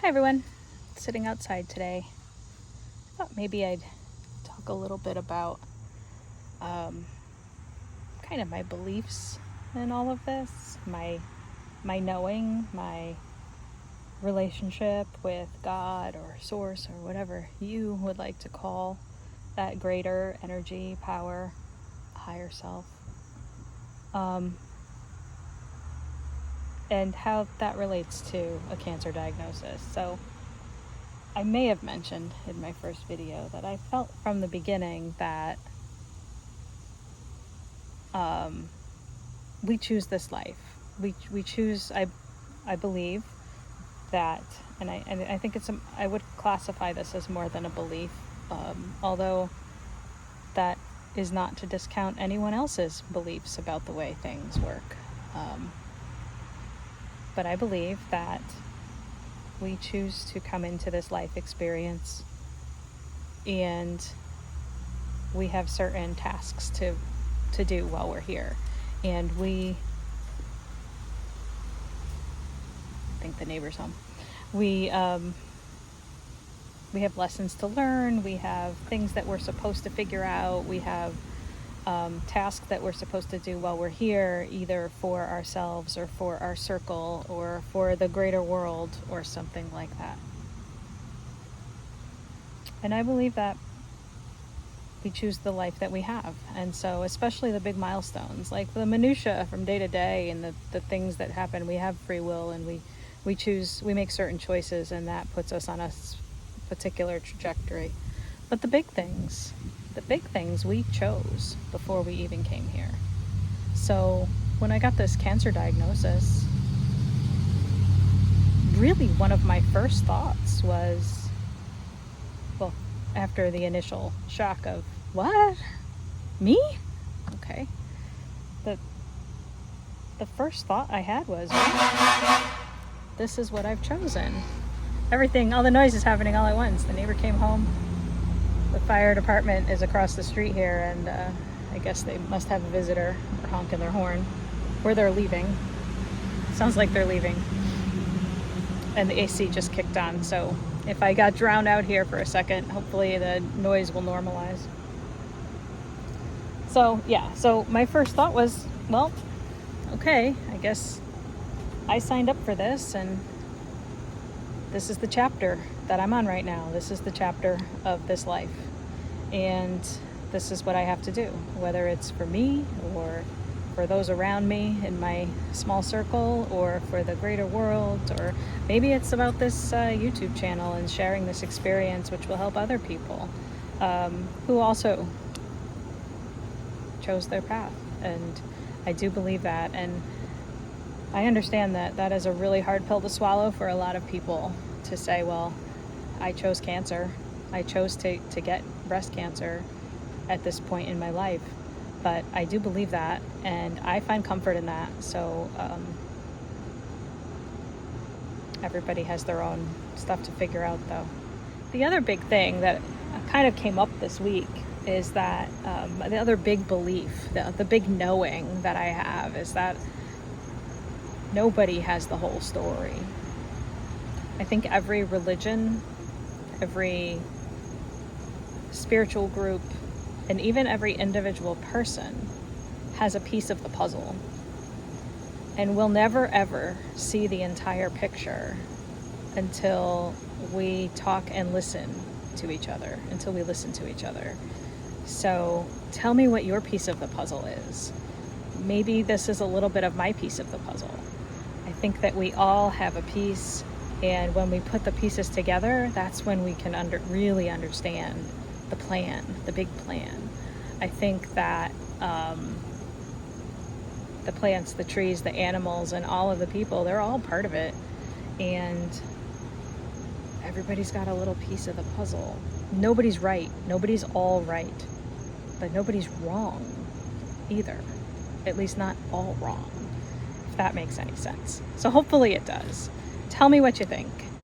Hi everyone, sitting outside today. I thought maybe I'd talk a little bit about kind of my beliefs in all of this, my knowing, my relationship with God or source or whatever you would like to call that greater energy, power, higher self, and how that relates to a cancer diagnosis. So I may have mentioned in my first video that I felt from the beginning that we choose this life. We choose. I believe that, and I think I would classify this as more than a belief, although that is not to discount anyone else's beliefs about the way things work. But I believe that we choose to come into this life experience, and we have certain tasks to do while we're here. And I think the neighbor's home. We have lessons to learn. We have things that we're supposed to figure out. We have tasks that we're supposed to do while we're here, either for ourselves or for our circle or for the greater world or something like that. And I believe that we choose the life that we have. And so especially the big milestones, like the minutia from day to day and the things that happen, we have free will, and we make certain choices, and that puts us on a particular trajectory. But the big things we chose before we even came here. So when I got this cancer diagnosis, really one of my first thoughts was, well, after the initial shock of, what? Me? Okay. The first thought I had was, well, this is what I've chosen. All the noise is happening all at once. The neighbor came home. The fire department is across the street here, and I guess they must have a visitor. They're honking their horn. Or they're leaving. Sounds like they're leaving. And the AC just kicked on, so if I got drowned out here for a second, hopefully the noise will normalize. So my first thought was, well, okay, I guess I signed up for this, and this is the chapter that I'm on right now. This is the chapter of this life, and this is what I have to do, whether it's for me or for those around me in my small circle, or for the greater world, or maybe it's about this YouTube channel and sharing this experience, which will help other people who also chose their path. And I do believe that, and I understand that is a really hard pill to swallow for a lot of people, to say, well, I chose cancer. I chose to get breast cancer at this point in my life. But I do believe that, and I find comfort in that. So everybody has their own stuff to figure out, though. The other big thing that kind of came up this week is that the other big belief, the big knowing that I have, is that nobody has the whole story. I think every religion, every spiritual group, and even every individual person has a piece of the puzzle. And we'll never ever see the entire picture until we talk and listen to each other, until we listen to each other. So tell me what your piece of the puzzle is. Maybe this is a little bit of my piece of the puzzle. I think that we all have a piece, and when we put the pieces together, that's when we can really understand the plan, the big plan. I think that the plants, the trees, the animals, and all of the people, they're all part of it. And everybody's got a little piece of the puzzle. Nobody's right. Nobody's all right. But nobody's wrong either. At least not all wrong, if that makes any sense. So hopefully it does. Tell me what you think.